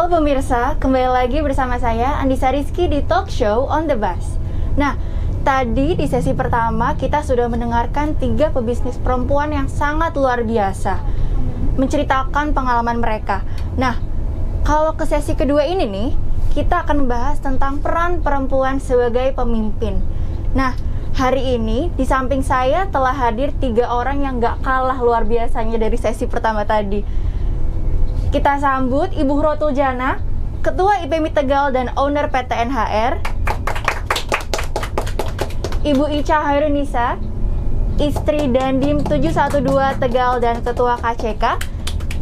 Halo pemirsa, kembali lagi bersama saya Andisa Rizky di Talk Show on the Bus. Nah, tadi di sesi pertama kita sudah mendengarkan 3 pebisnis perempuan yang sangat luar biasa menceritakan pengalaman mereka. Nah, kalau ke sesi kedua ini nih, kita akan membahas tentang peran perempuan sebagai pemimpin. Nah, hari ini di samping saya telah hadir 3 orang yang gak kalah luar biasanya dari sesi pertama tadi. Kita sambut Ibu Hrotul Jana, Ketua IPMI Tegal dan Owner PT NHR, Ibu Ica Hairunisa, Istri Dandim 712 Tegal dan Ketua KCK,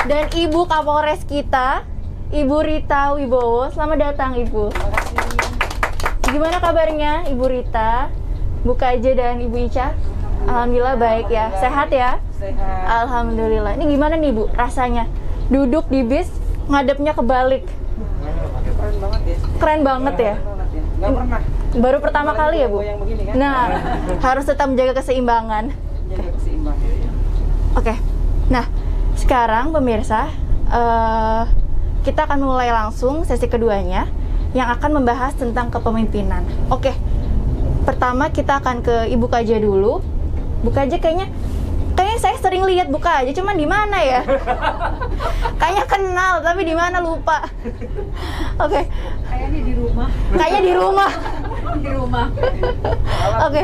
dan Ibu Kapolres kita, Ibu Rita Wibowo. Selamat datang Ibu. Gimana kabarnya Ibu Rita, Bu KJ dan Ibu Ica? Alhamdulillah baik ya, sehat ya? Sehat. Alhamdulillah. Ini gimana nih Bu rasanya? Duduk di bis, ngadepnya kebalik. Keren banget ya. Keren banget ya. Nggak pernah. Baru pertama kali ya Bu? Begini, kan? Nah, harus tetap menjaga keseimbangan. Jaga keseimbangan. Oke. Nah, sekarang pemirsa, kita akan mulai langsung sesi keduanya yang akan membahas tentang kepemimpinan. Oke. Pertama kita akan ke Ibu Kaja dulu. Bu Kaja kayaknya saya sering lihat Bu Kaja, cuman di mana ya? Kayaknya kenal, tapi di mana lupa. Oke. Kayaknya di rumah. Kayaknya di rumah. Di rumah. Oke.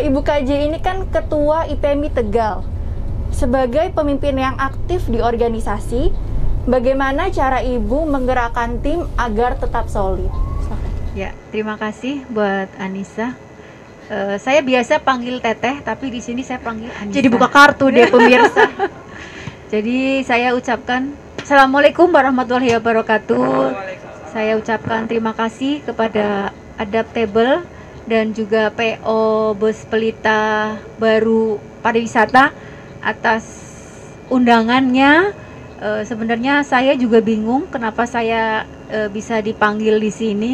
Ibu KJ ini kan Ketua IPMI Tegal. Sebagai pemimpin yang aktif di organisasi, bagaimana cara Ibu menggerakkan tim agar tetap solid? Ya, terima kasih buat Anissa. Saya biasa panggil Teteh, tapi di sini saya panggil Anissa. Jadi buka kartu deh pemirsa. Jadi saya ucapkan Assalamualaikum warahmatullahi wabarakatuh. Saya ucapkan terima kasih kepada Adaptable dan juga PO Bus Pelita Baru Pariwisata atas undangannya. Sebenarnya saya juga bingung kenapa saya bisa dipanggil di sini,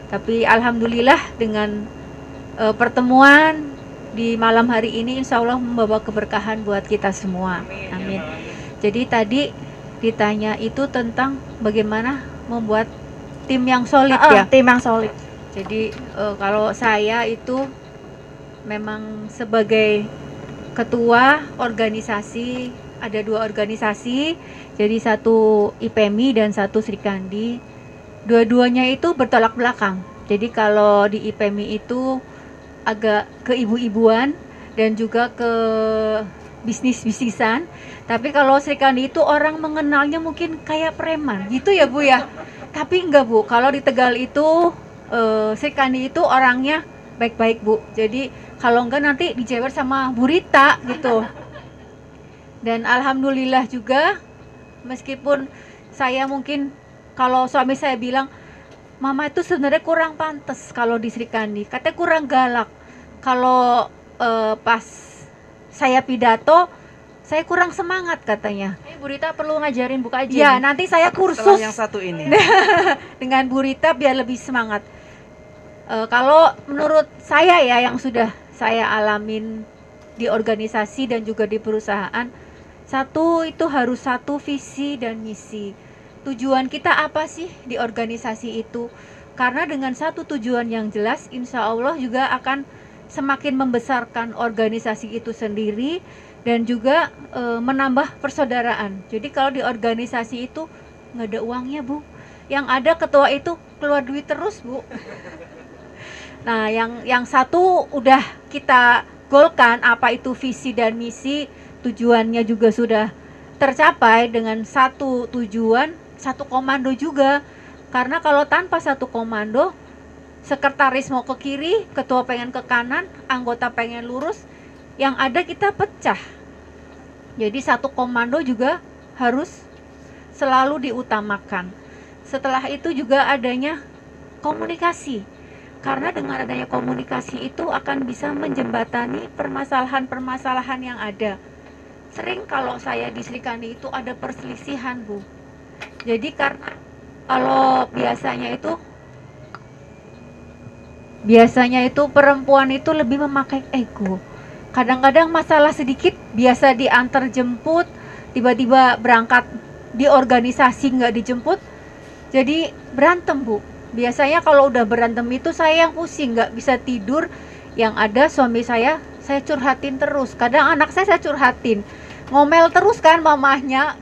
tapi alhamdulillah dengan pertemuan di malam hari ini insya Allah membawa keberkahan buat kita semua. Amin. Jadi tadi ditanya itu tentang bagaimana membuat tim yang solid ya. Tim yang solid. Jadi kalau saya itu memang sebagai ketua organisasi, ada 2 organisasi, jadi satu IPMI dan satu Srikandi. Dua-duanya itu bertolak belakang. Jadi kalau di IPMI itu agak ke ibu-ibuan dan juga ke bisnis-bisnisan. Tapi kalau Srikandi itu orang mengenalnya mungkin kayak preman gitu ya Bu ya. Tapi enggak Bu, kalau di Tegal itu Srikandi itu orangnya baik-baik Bu. Jadi kalau enggak nanti dijewer sama Bu Rita gitu. Dan alhamdulillah juga meskipun saya mungkin kalau suami saya bilang Mama itu sebenarnya kurang pantas kalau di Srikandi, katanya kurang galak. Kalau pas saya pidato, saya kurang semangat katanya. Bu Rita perlu ngajarin Bu KJ. Ya, nanti saya kursus Setelah yang satu ini. dengan Bu Rita biar lebih semangat. Kalau menurut saya ya yang sudah saya alamin di organisasi dan juga di perusahaan, satu itu harus satu visi dan misi. Tujuan kita apa sih di organisasi itu? Karena dengan satu tujuan yang jelas, insya Allah juga akan semakin membesarkan organisasi itu sendiri dan juga menambah persaudaraan. Jadi kalau di organisasi itu nggak ada uangnya Bu, yang ada ketua itu keluar duit terus Bu. Nah yang satu udah kita golkan, apa itu visi dan misi, tujuannya juga sudah tercapai dengan satu tujuan, satu komando juga. Karena kalau tanpa satu komando, sekretaris mau ke kiri, ketua pengen ke kanan, anggota pengen lurus, yang ada kita pecah. Jadi satu komando juga harus selalu diutamakan. Setelah itu juga adanya komunikasi. Karena dengan adanya komunikasi itu akan bisa menjembatani permasalahan-permasalahan yang ada. Sering kalau saya di Srikandi itu ada perselisihan Bu. Jadi karena kalau biasanya itu perempuan itu lebih memakai ego. Kadang-kadang masalah sedikit biasa diantar jemput, tiba-tiba berangkat di organisasi nggak dijemput, jadi berantem Bu. Biasanya kalau udah berantem itu saya yang pusing, nggak bisa tidur. Yang ada suami saya curhatin terus. Kadang anak saya curhatin, ngomel terus kan mamahnya.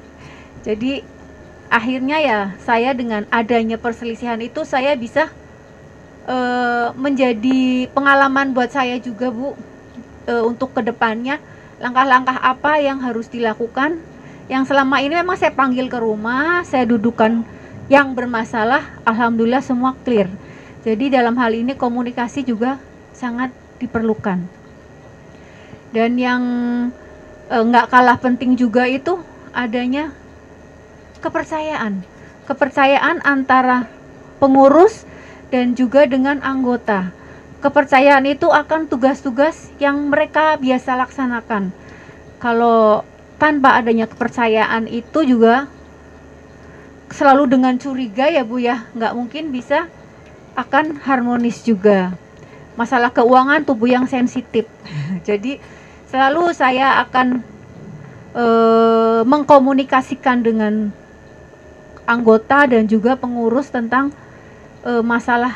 Jadi akhirnya ya saya dengan adanya perselisihan itu saya bisa menjadi pengalaman buat saya juga Bu, untuk kedepannya langkah-langkah apa yang harus dilakukan. Yang selama ini memang saya panggil ke rumah, saya dudukan yang bermasalah, alhamdulillah semua clear. Jadi dalam hal ini komunikasi juga sangat diperlukan. Dan yang nggak kalah penting juga itu adanya kepercayaan antara pengurus dan juga dengan anggota. Kepercayaan itu akan tugas-tugas yang mereka biasa laksanakan. Kalau tanpa adanya kepercayaan itu juga selalu dengan curiga ya Bu ya, nggak mungkin bisa akan harmonis juga. Masalah keuangan tubuh yang sensitif. Jadi selalu saya akan mengkomunikasikan dengan anggota dan juga pengurus tentang masalah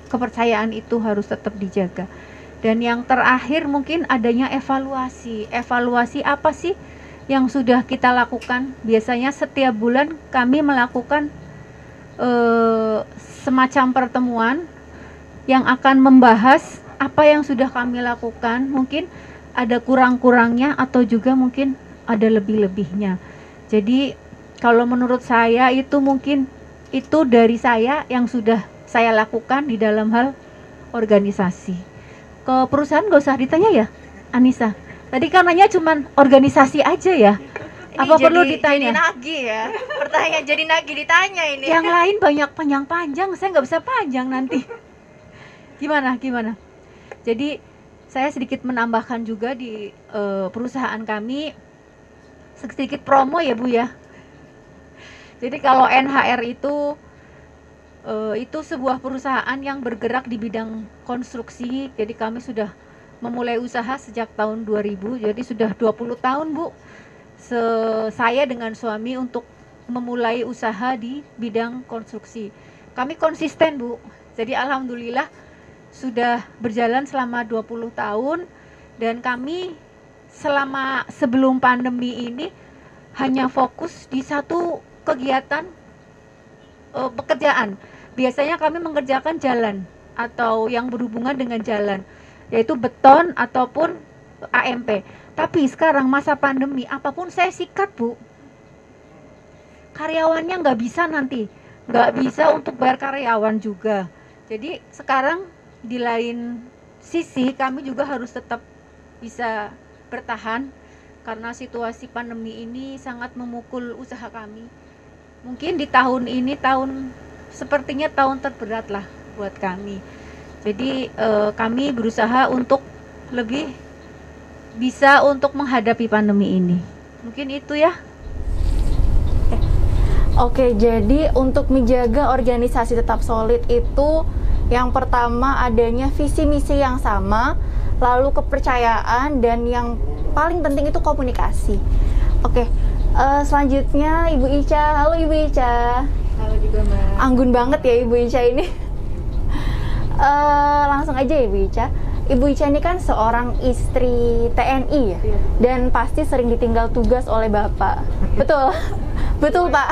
kepercayaan itu harus tetap dijaga. Dan yang terakhir mungkin adanya evaluasi. Evaluasi apa sih yang sudah kita lakukan? Biasanya setiap bulan kami melakukan semacam pertemuan yang akan membahas apa yang sudah kami lakukan. Mungkin ada kurang-kurangnya atau juga mungkin ada lebih-lebihnya. Jadi kalau menurut saya itu mungkin itu dari saya yang sudah saya lakukan di dalam hal organisasi. Ke perusahaan gak usah ditanya ya, Anissa. Tadi kan nanya cuman organisasi aja ya. Ini Apa perlu ditanya? Jadi nagih ya. Pertanyaan jadi nagih ditanya ini. Yang lain banyak panjang-panjang, saya nggak bisa panjang nanti. Gimana? Jadi saya sedikit menambahkan juga di perusahaan kami sedikit promo ya Bu ya. Jadi kalau NHR itu sebuah perusahaan yang bergerak di bidang konstruksi. Jadi kami sudah memulai usaha sejak tahun 2000. Jadi sudah 20 tahun Bu. Saya dengan suami untuk memulai usaha di bidang konstruksi. Kami konsisten Bu. Jadi alhamdulillah sudah berjalan selama 20 tahun dan kami selama sebelum pandemi ini hanya fokus di satu kegiatan pekerjaan. Biasanya kami mengerjakan jalan atau yang berhubungan dengan jalan, yaitu beton ataupun AMP. Tapi sekarang masa pandemi, apapun saya sikat Bu. Karyawannya nggak bisa nanti, nggak bisa untuk bayar karyawan juga. Jadi sekarang di lain sisi kami juga harus tetap bisa bertahan karena situasi pandemi ini sangat memukul usaha kami. Mungkin di tahun ini sepertinya tahun terberat lah buat kami. Jadi kami berusaha untuk lebih bisa untuk menghadapi pandemi ini. Mungkin itu ya. Oke, jadi untuk menjaga organisasi tetap solid itu yang pertama adanya visi misi yang sama, lalu kepercayaan, dan yang paling penting itu komunikasi. Oke, selanjutnya Ibu Ica. Halo Ibu Ica. Halo juga Mbak. Anggun banget ya Ibu Ica ini. Langsung aja ya Ibu Ica. Ibu Ica ini kan seorang istri TNI ya, dan pasti sering ditinggal tugas oleh Bapak. Betul? Betul Pak?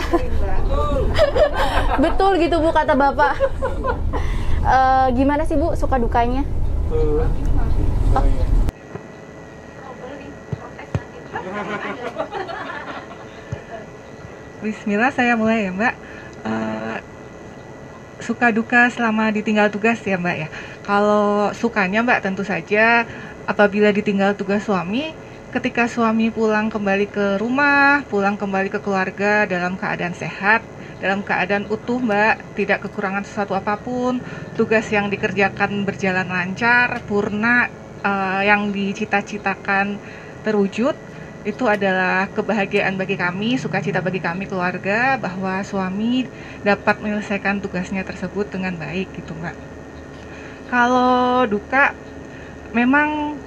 Betul gitu Bu kata Bapak. Gimana sih Bu suka dukanya? Bismillah, saya mulai ya Mbak. Suka duka selama ditinggal tugas ya Mbak ya. Kalau sukanya Mbak tentu saja apabila ditinggal tugas suami, ketika suami pulang kembali ke rumah, pulang kembali ke keluarga dalam keadaan sehat, dalam keadaan utuh Mbak, tidak kekurangan sesuatu apapun, tugas yang dikerjakan berjalan lancar, purna, yang dicita-citakan terwujud, itu adalah kebahagiaan bagi kami, sukacita bagi kami keluarga bahwa suami dapat menyelesaikan tugasnya tersebut dengan baik gitu Mbak. Kalau duka memang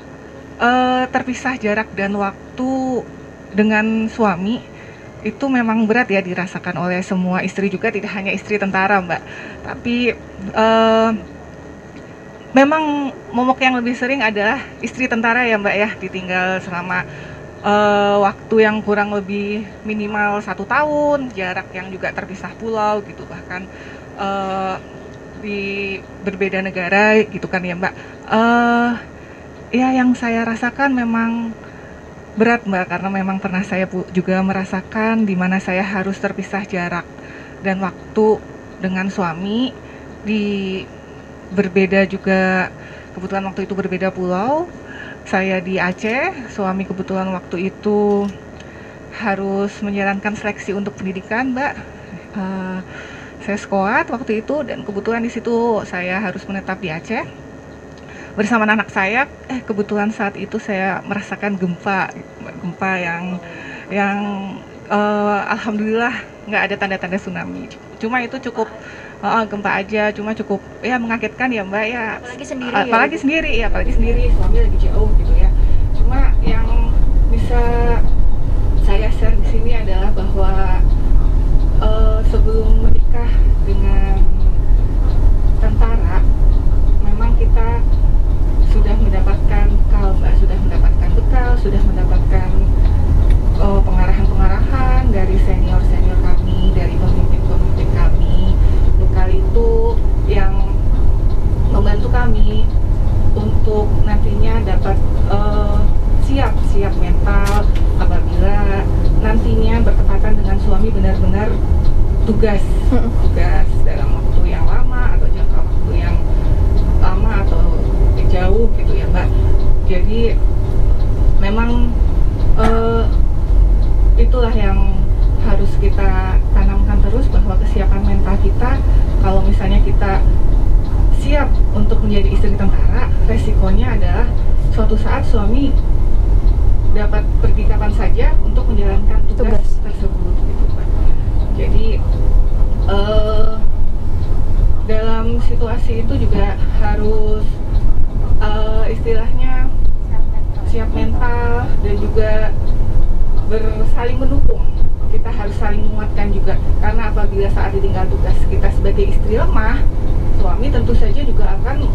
terpisah jarak dan waktu dengan suami. itu memang berat ya dirasakan oleh semua istri juga, tidak hanya istri tentara Mbak. Tapi memang momok yang lebih sering adalah istri tentara ya Mbak ya, ditinggal selama waktu yang kurang lebih minimal 1 tahun, jarak yang juga terpisah pulau gitu, bahkan di berbeda negara gitu kan ya Mbak. Ya yang saya rasakan memang berat Mbak, karena memang pernah saya juga merasakan di mana saya harus terpisah jarak dan waktu dengan suami, di berbeda juga, kebetulan waktu itu berbeda pulau. Saya di Aceh, suami kebetulan waktu itu harus menjalankan seleksi untuk pendidikan Mbak. Saya sekolah waktu itu, dan kebetulan di situ saya harus menetap di Aceh bersama anak saya. Kebetulan saat itu saya merasakan gempa yang alhamdulillah nggak ada tanda-tanda tsunami. Cuma itu cukup gempa aja, cuma cukup ya mengagetkan ya Mbak ya. Apalagi sendiri, suami lagi jauh gitu ya. Cuma yang bisa saya share di sini adalah bahwa sebelum menikah dengan tentara, memang kita sudah mendapatkan bekal Mbak, sudah mendapatkan pengarahan-pengarahan dari senior-senior kami, dari pemimpin-pemimpin kami. Bekal itu yang membantu kami untuk nantinya dapat siap mental apabila nantinya bertepatan dengan suami benar-benar tugas dalam waktu yang lama atau jangka waktu yang lama atau jauh gitu ya Mbak. Jadi memang itulah yang harus kita tanamkan terus, bahwa kesiapan mental kita, kalau misalnya kita siap untuk menjadi istri tentara, resikonya adalah suatu saat suami dapat pergi kapan saja untuk menjalankan tugas tersebut gitu Pak. Jadi dalam situasi itu juga harus istilahnya siap mental dan juga bersaling mendukung. Kita harus saling menguatkan juga, karena apabila saat ditinggal tugas kita sebagai istri lemah, suami tentu saja juga akan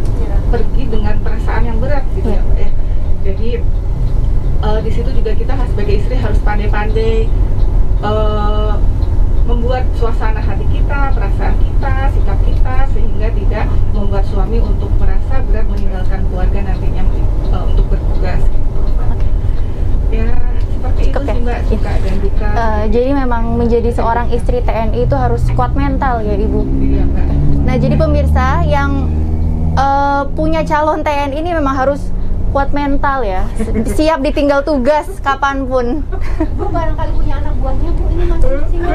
pergi dengan perasaan yang berat gitu ya Mbak ya. Jadi di situ juga kita sebagai istri harus pandai-pandai membuat suasana hati kita, perasaan kita, sikap kita, sehingga tidak membuat suami untuk merasa berat meninggalkan keluarga nantinya untuk bertugas gitu. Ya seperti itu sih Mbak, suka dan duka. Jadi memang menjadi seorang istri TNI itu harus kuat mental ya Ibu. Iya Mbak. Nah jadi pemirsa yang punya calon TNI ini memang harus kuat mental ya, siap ditinggal tugas kapanpun. Bu barangkali punya anak buahnya Bu, ini masih di sini.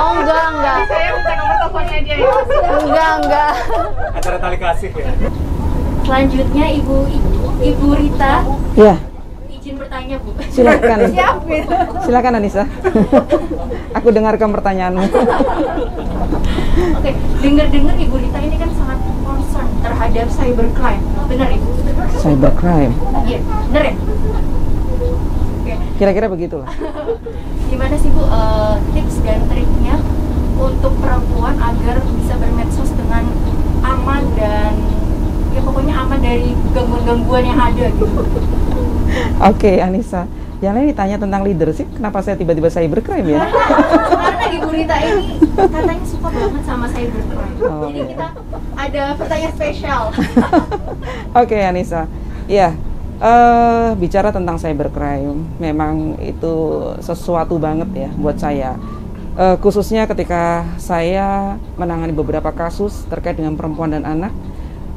Oh enggak. Saya minta nomor teleponnya aja ya. Enggak. Acara tali kasih ya. Selanjutnya Ibu Rita. Ya, Izin bertanya Bu. silakan. Siap. Silakan Anissa. Aku dengarkan pertanyaanmu. Oke, dengar-dengar Ibu Rita ini kan sangat concern terhadap cybercrime. Benar Ibu? Cybercrime. Iya, benar ya? Oke. Kira-kira begitulah. Gimana sih Bu tips dan triknya untuk perempuan agar bisa bermedsos dengan aman dan ya pokoknya aman dari gangguan-gangguan yang ada gitu? Oke, Anissa. Yang lain ditanya tentang leadership, kenapa saya tiba-tiba cybercrime ya? Karena Ibu Rita ini katanya suka banget sama cybercrime. Oh, Jadi iya. kita ada pertanyaan spesial. Oke, Anissa. Ya, bicara tentang cybercrime, memang itu sesuatu banget ya buat saya. Khususnya ketika saya menangani beberapa kasus terkait dengan perempuan dan anak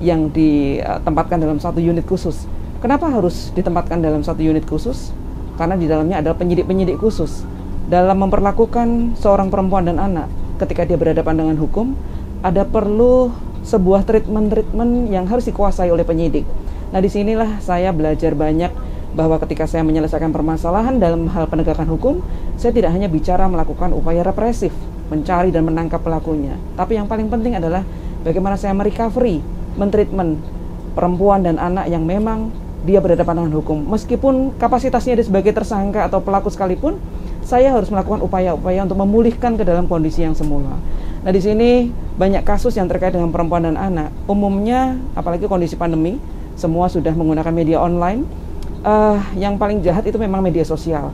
yang ditempatkan dalam satu unit khusus. Kenapa harus ditempatkan dalam satu unit khusus? Karena di dalamnya adalah penyidik-penyidik khusus dalam memperlakukan seorang perempuan dan anak. Ketika dia berhadapan dengan hukum, ada perlu sebuah treatment yang harus dikuasai oleh penyidik. Nah, disinilah saya belajar banyak bahwa ketika saya menyelesaikan permasalahan dalam hal penegakan hukum, saya tidak hanya bicara melakukan upaya represif, mencari dan menangkap pelakunya, tapi yang paling penting adalah bagaimana saya merecovery, mentreatment perempuan dan anak yang memang dia berhadapan dengan hukum. Meskipun kapasitasnya dia sebagai tersangka atau pelaku sekalipun, saya harus melakukan upaya-upaya untuk memulihkan ke dalam kondisi yang semula. Nah, di sini banyak kasus yang terkait dengan perempuan dan anak. Umumnya, apalagi kondisi pandemi, semua sudah menggunakan media online. Yang paling jahat itu memang media sosial.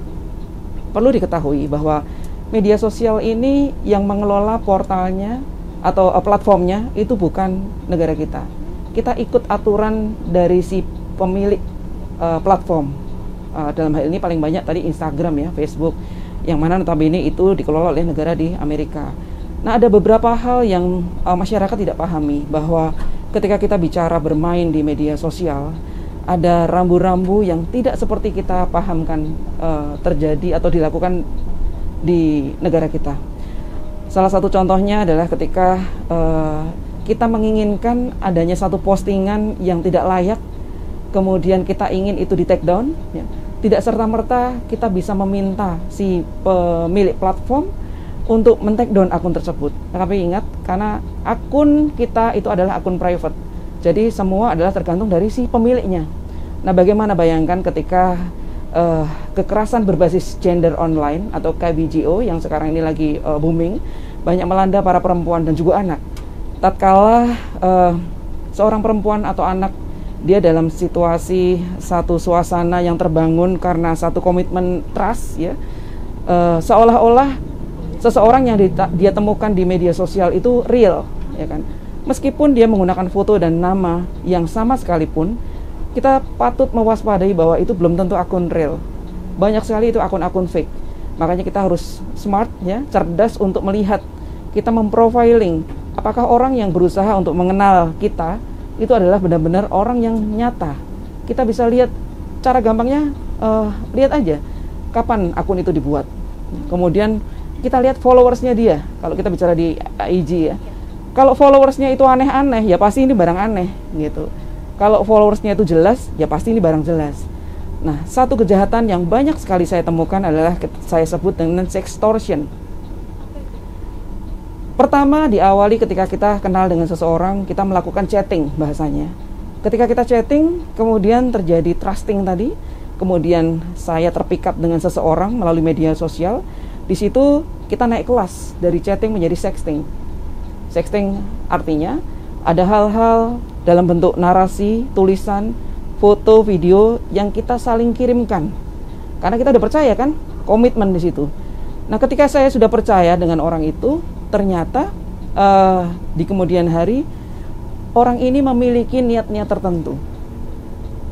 Perlu diketahui bahwa media sosial ini yang mengelola portalnya atau platformnya itu bukan negara kita. Kita ikut aturan dari si pemilik platform. Dalam hal ini paling banyak tadi Instagram ya, Facebook, yang mana notabene itu dikelola oleh negara di Amerika. Nah, ada beberapa hal yang masyarakat tidak pahami, bahwa ketika kita bicara bermain di media sosial, ada rambu-rambu yang tidak seperti kita pahamkan terjadi atau dilakukan di negara kita. Salah satu contohnya adalah ketika kita menginginkan adanya satu postingan yang tidak layak, kemudian kita ingin itu di take down, ya. Tidak serta-merta kita bisa meminta si pemilik platform untuk men-take down akun tersebut. Tapi ingat, karena akun kita itu adalah akun private, jadi semua adalah tergantung dari si pemiliknya. Nah, bagaimana bayangkan ketika kekerasan berbasis gender online atau KBGO yang sekarang ini lagi booming, banyak melanda para perempuan dan juga anak. Tatkala seorang perempuan atau anak dia dalam situasi satu suasana yang terbangun karena satu komitmen trust, ya, seolah-olah seseorang yang dia temukan di media sosial itu real, ya kan? Meskipun dia menggunakan foto dan nama yang sama sekalipun, kita patut mewaspadai bahwa itu belum tentu akun real. Banyak sekali itu akun-akun fake. Makanya kita harus smart, ya, cerdas untuk melihat, kita memprofiling apakah orang yang berusaha untuk mengenal kita itu adalah benar-benar orang yang nyata. Kita bisa lihat, cara gampangnya lihat aja kapan akun itu dibuat. Kemudian kita lihat followersnya dia. Kalau kita bicara di IG, ya, kalau followersnya itu aneh-aneh, ya pasti ini barang aneh gitu. Kalau followersnya itu jelas, ya pasti ini barang jelas. Nah, satu kejahatan yang banyak sekali saya temukan adalah saya sebut dengan sextortion. Pertama, diawali ketika kita kenal dengan seseorang, kita melakukan chatting bahasanya. Ketika kita chatting, kemudian terjadi trusting tadi, kemudian saya terpick up dengan seseorang melalui media sosial. Di situ kita naik kelas dari chatting menjadi sexting. Sexting artinya ada hal-hal dalam bentuk narasi, tulisan, foto, video yang kita saling kirimkan. Karena kita udah percaya kan, komitmen di situ. Nah, ketika saya sudah percaya dengan orang itu, ternyata di kemudian hari orang ini memiliki niat-niat tertentu.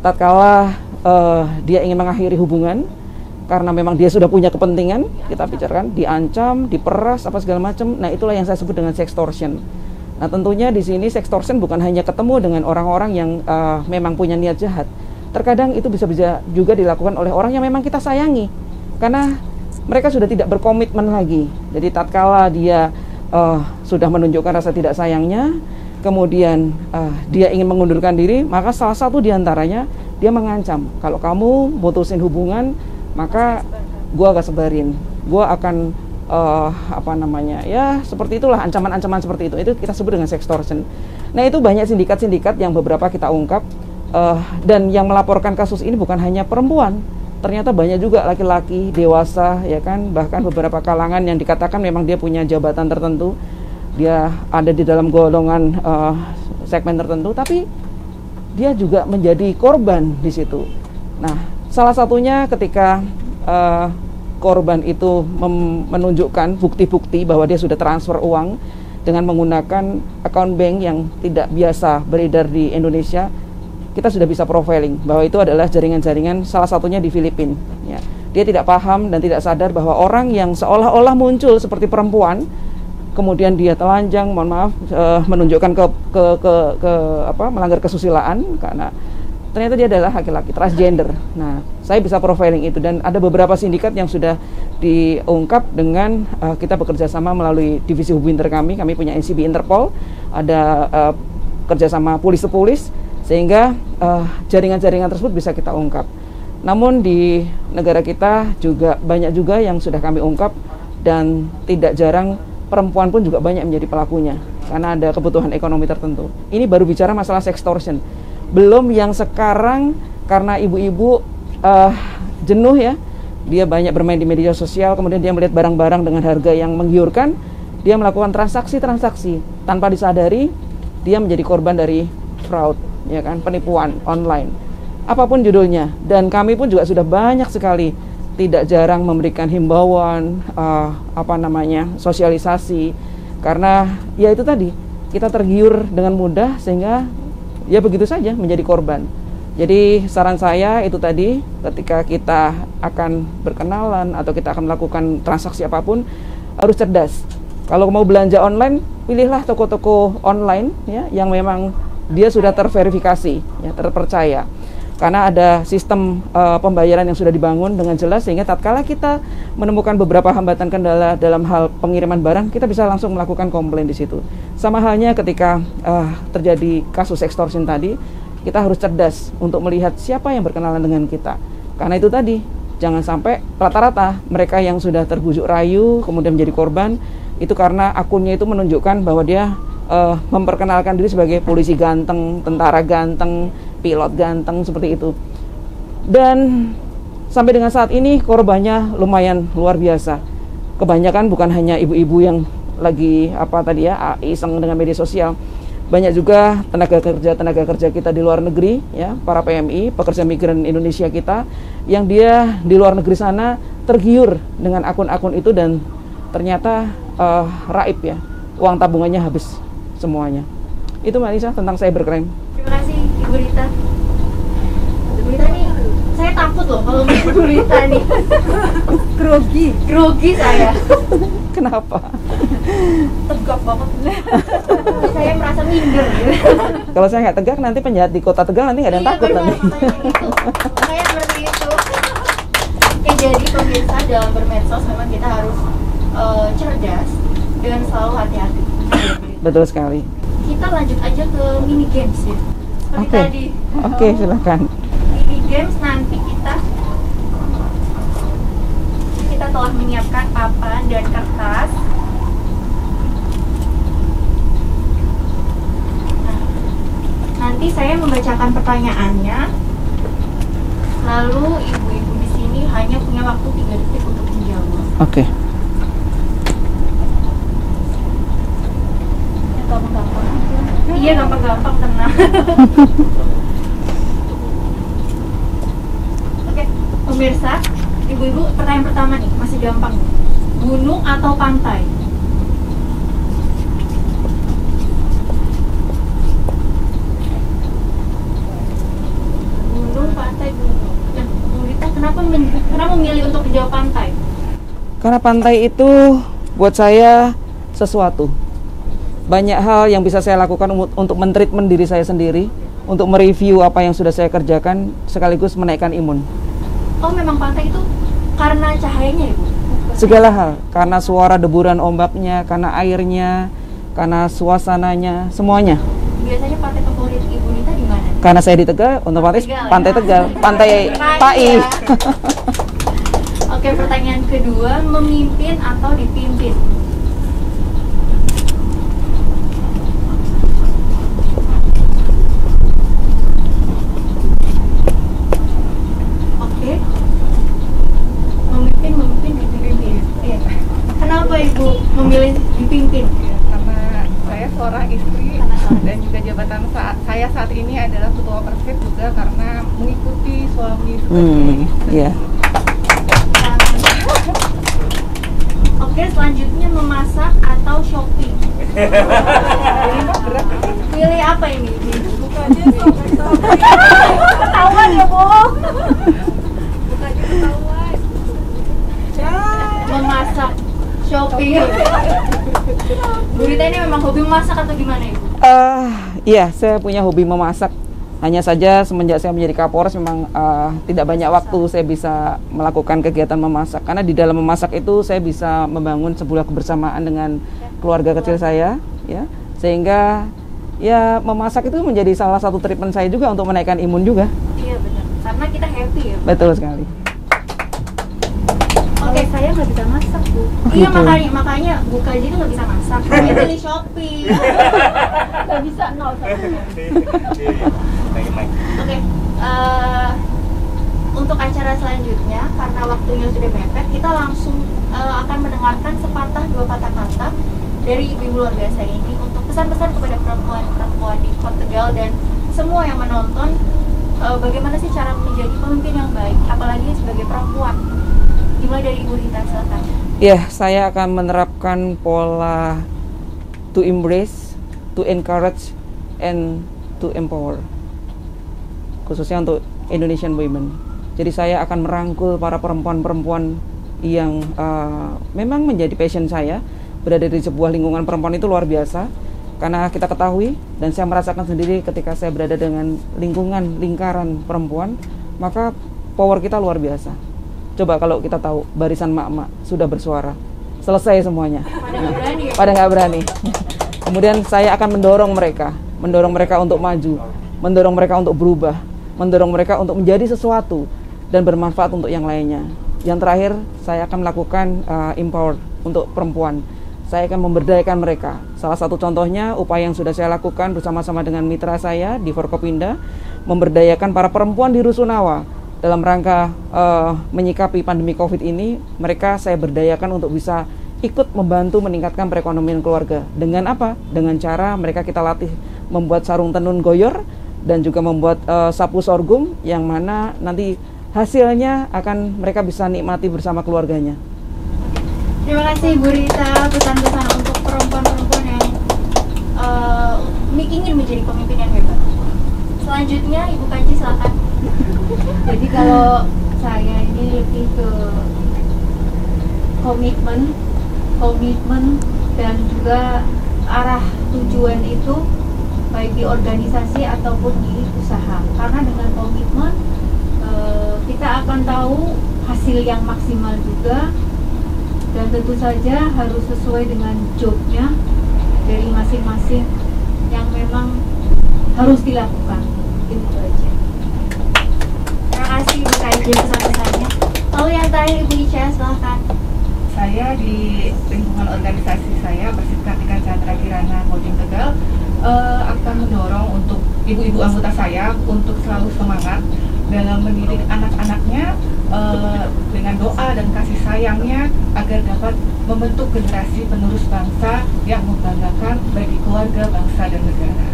Tatkala dia ingin mengakhiri hubungan karena memang dia sudah punya kepentingan, kita bicarakan diancam, diperas, apa segala macam. Nah, itulah yang saya sebut dengan sextortion. Nah, tentunya di sini sextortion bukan hanya ketemu dengan orang-orang yang memang punya niat jahat. Terkadang itu bisa juga dilakukan oleh orang yang memang kita sayangi, karena mereka sudah tidak berkomitmen lagi. Jadi tatkala dia sudah menunjukkan rasa tidak sayangnya, kemudian dia ingin mengundurkan diri, maka salah satu diantaranya dia mengancam, kalau kamu mutusin hubungan, maka gua gak sebarin, gua akan ya seperti itulah, ancaman-ancaman seperti itu kita sebut dengan sextortion. Nah, itu banyak sindikat-sindikat yang beberapa kita ungkap, dan yang melaporkan kasus ini bukan hanya perempuan, ternyata banyak juga laki-laki dewasa, ya kan, bahkan beberapa kalangan yang dikatakan memang dia punya jabatan tertentu, dia ada di dalam golongan segmen tertentu, tapi dia juga menjadi korban di situ. Nah, salah satunya ketika korban itu menunjukkan bukti-bukti bahwa dia sudah transfer uang dengan menggunakan account bank yang tidak biasa beredar di Indonesia, kita sudah bisa profiling bahwa itu adalah jaringan-jaringan, salah satunya di Filipina. Ya. Dia tidak paham dan tidak sadar bahwa orang yang seolah-olah muncul seperti perempuan, kemudian dia telanjang, menunjukkan melanggar kesusilaan, karena ternyata dia adalah laki-laki transgender. Nah, saya bisa profiling itu, dan ada beberapa sindikat yang sudah diungkap dengan kita bekerja sama melalui divisi hubungan kami punya NCB Interpol, ada kerjasama polis-polis, sehingga jaringan-jaringan tersebut bisa kita ungkap. Namun di negara kita juga banyak juga yang sudah kami ungkap, dan tidak jarang perempuan pun juga banyak menjadi pelakunya karena ada kebutuhan ekonomi tertentu. Ini baru bicara masalah sextortion. Belum yang sekarang karena ibu-ibu jenuh, ya, dia banyak bermain di media sosial, kemudian dia melihat barang-barang dengan harga yang menggiurkan, dia melakukan transaksi-transaksi tanpa disadari, dia menjadi korban dari fraud, ya kan, penipuan online. Apapun judulnya, dan kami pun juga sudah banyak sekali tidak jarang memberikan himbauan, sosialisasi, karena ya itu tadi, kita tergiur dengan mudah sehingga ya begitu saja menjadi korban. Jadi saran saya itu tadi, ketika kita akan berkenalan atau kita akan melakukan transaksi apapun, harus cerdas. Kalau mau belanja online, pilihlah toko-toko online ya yang memang dia sudah terverifikasi, ya, terpercaya. Karena ada sistem pembayaran yang sudah dibangun dengan jelas, sehingga tatkala kita menemukan beberapa hambatan kendala dalam hal pengiriman barang, kita bisa langsung melakukan komplain di situ. Sama halnya ketika terjadi kasus extortion tadi, kita harus cerdas untuk melihat siapa yang berkenalan dengan kita. Karena itu tadi, jangan sampai rata-rata mereka yang sudah terbujuk rayu kemudian menjadi korban, itu karena akunnya itu menunjukkan bahwa dia memperkenalkan diri sebagai polisi ganteng, tentara ganteng, pilot ganteng, seperti itu. Dan sampai dengan saat ini korbannya lumayan luar biasa. Kebanyakan bukan hanya ibu-ibu yang lagi iseng dengan media sosial. Banyak juga tenaga kerja kita di luar negeri, ya, para PMI, pekerja migran Indonesia kita, yang dia di luar negeri sana tergiur dengan akun-akun itu dan ternyata raib, ya, uang tabungannya habis semuanya. Itu Mbak Nisa tentang cybercrime. Terima kasih Ibu Rita. Ibu Rita nih, saya takut loh kalau Ibu Rita nih. Grogi saya. Kenapa? Tegak banget. Saya merasa minder gitu. Kalau saya nggak tegak, nanti penjahat di kota Tegal nanti nggak ada yang takut benar, nanti. Gitu. Makanya seperti itu. Oke, jadi pemirsa, dalam bermedsos memang kita harus cerdas dan selalu hati-hati. Betul sekali. Kita lanjut aja ke mini games ya. Seperti Oke. tadi. Oke, silakan. Mini games nanti kita telah menyiapkan papan dan kertas. Nah, nanti saya membacakan pertanyaannya. Lalu ibu-ibu di sini hanya punya waktu 3 detik untuk menjawab. Oke. Gampang-gampang aja. Iya, gampang-gampang, tenang. Oke, pemirsa, ibu-ibu, pertanyaan pertama nih, masih gampang. Gunung atau pantai? Gunung, pantai, gunung. Nah, Bu Rita, kenapa memilih untuk menjawab pantai? Karena pantai itu buat saya sesuatu. Banyak hal yang bisa saya lakukan untuk men-treatment diri saya sendiri, untuk mereview apa yang sudah saya kerjakan, sekaligus menaikkan imun. Oh, memang pantai itu karena cahayanya, Ibu? Segala hal, karena suara deburan ombaknya, karena airnya, karena suasananya, semuanya. Biasanya pantai favorit Ibu Rita di mana? Karena saya di Tegal, otomatis Tegal, pantai ya? Tegal, pantai PAI. Ya. Oke, pertanyaan kedua, memimpin atau dipimpin? Oke. Memimpin, dipimpin. Iya. Kenapa Ibu memilih dipimpin? Karena saya seorang istri dan juga jabatan saya saat ini adalah ketua Persib, juga karena mengikuti suami sebagai Iya. Oke, selanjutnya memasak atau shopping? Pilih apa ini? Bukannya ketahuan ya, Bu. Bukannya ketahuan. Memasak, shopping. Bu Rita ini memang hobi memasak atau gimana, Ibu? Iya, saya punya hobi memasak. Hanya saja semenjak saya menjadi Kapolres memang tidak banyak waktu saya bisa melakukan kegiatan memasak. Karena di dalam memasak itu saya bisa membangun sebuah kebersamaan dengan keluarga kecil saya, ya. Sehingga ya memasak itu menjadi salah satu treatment saya juga untuk menaikkan imun juga. Iya benar, karena kita happy ya. Betul sekali. Oke, saya nggak bisa masak, Bu. Iya, makanya Bu Kaji itu nggak bisa masak. Saya pilih shopping. Nggak bisa, nol. Oke, untuk acara selanjutnya karena waktu waktunya sudah mepet, kita langsung akan mendengarkan sepatah dua patah kata dari ibu-ibu luar biasa ini untuk pesan-pesan kepada perempuan-perempuan di Kota Tegal dan semua yang menonton, bagaimana sih cara menjadi pemimpin yang baik, apalagi sebagai perempuan. Dimulai dari Ibu Rita, silakan. Ya, saya akan menerapkan pola to embrace, to encourage, and to empower, khususnya untuk Indonesian women. Jadi saya akan merangkul para perempuan-perempuan yang memang menjadi passion saya. Berada di sebuah lingkungan perempuan itu luar biasa, karena kita ketahui dan saya merasakan sendiri ketika saya berada dengan lingkaran perempuan, maka power kita luar biasa. Coba kalau kita tahu barisan mak-mak sudah bersuara, selesai semuanya. Pada nggak berani. Kemudian saya akan mendorong mereka untuk maju, mendorong mereka untuk berubah, mendorong mereka untuk menjadi sesuatu dan bermanfaat untuk yang lainnya. Yang terakhir, saya akan melakukan empower untuk perempuan. Saya akan memberdayakan mereka. Salah satu contohnya, upaya yang sudah saya lakukan bersama-sama dengan mitra saya di Forkopimda, memberdayakan para perempuan di Rusunawa dalam rangka menyikapi pandemi COVID ini. Mereka saya berdayakan untuk bisa ikut membantu meningkatkan perekonomian keluarga. Dengan apa? Dengan cara mereka kita latih membuat sarung tenun goyor dan juga membuat sapu sorghum, yang mana nanti hasilnya akan mereka bisa nikmati bersama keluarganya. Terima kasih Bu Rita, pesan-pesan untuk perempuan-perempuan yang ingin menjadi pemimpin yang hebat. Selanjutnya Ibu Kaji, silakan. Jadi kalau saya ini lebih ke komitmen dan juga arah tujuan itu baik di organisasi ataupun di usaha. Karena dengan komitmen kita akan tahu hasil yang maksimal juga, dan tentu saja harus sesuai dengan jobnya dari masing-masing yang memang harus dilakukan. Itu aja. Terima kasih Ibu Kaji pesan-pesannya. Lalu yang terakhir Ibu Ica, silahkan. Saya di lingkungan organisasi saya, Persib Kartika Chandra Kirana Holding Tegal, akan mendorong untuk ibu-ibu anggota saya untuk selalu semangat dalam mendidik anak-anaknya dengan doa dan kasih sayangnya agar dapat membentuk generasi penerus bangsa yang membanggakan bagi keluarga, bangsa, dan negara.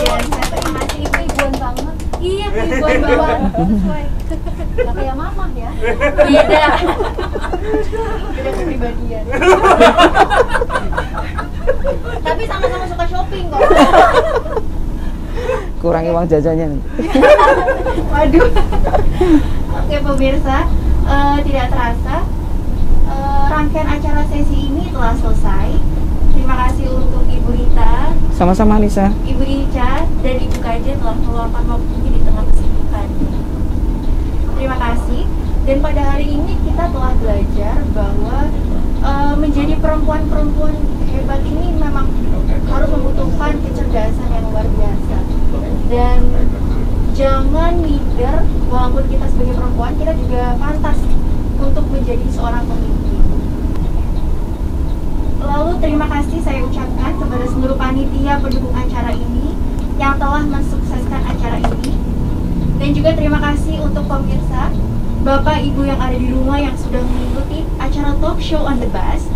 Luar biasa, terima kasih Ibu, ibuan banget. Iya, ibuan banget. Sesuai. Gak kayak mama ya. Beda. Beda kepribadian. Tapi sama-sama suka shopping kok. Kurangi uang jajannya nih. Waduh. Oke pemirsa, tidak terasa rangkaian acara sesi ini telah selesai. Terima kasih untuk Ibu Rita, Sama-sama Nisa. Ibu Ica, dan Ibu Kaja telah meluangkan waktunya di tengah kesibukan. Terima kasih. Dan pada hari ini kita telah belajar bahwa menjadi perempuan-perempuan hebat ini memang harus membutuhkan kecerdasan yang luar biasa. Dan jangan minder, walaupun kita sebagai perempuan, kita juga pantas untuk menjadi seorang pemimpin. Lalu terima kasih saya ucapkan kepada seluruh panitia pendukung acara ini yang telah mensukseskan acara ini. Dan juga terima kasih untuk pemirsa, Bapak Ibu yang ada di rumah yang sudah mengikuti acara talk show on the bus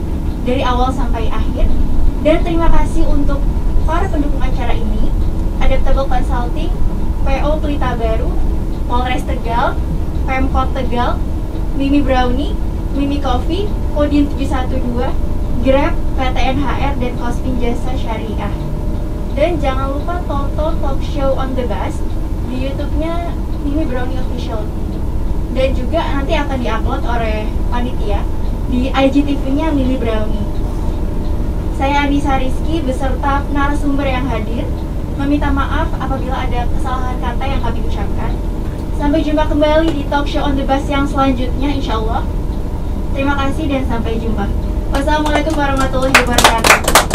dari awal sampai akhir. Dan terima kasih untuk para pendukung acara ini, Adaptable Consulting, PO Pelita Baru, Polres Tegal, Pemkot Tegal, Mimi Brownie, Mimi Coffee, Kodim 712, Grab, PTNHR, dan Kospin Jasa Syariah. Dan jangan lupa tonton talk show on the bus di YouTube-nya Mimi Brownie Official. Dan juga nanti akan diupload oleh panitia di IGTV-nya Mimi Brownie. Saya Anissa Rizky beserta narasumber yang hadir meminta maaf apabila ada kesalahan kata yang kami ucapkan. Sampai jumpa kembali di talk show on the bus yang selanjutnya, insya Allah. Terima kasih dan sampai jumpa. Wassalamualaikum warahmatullahi wabarakatuh.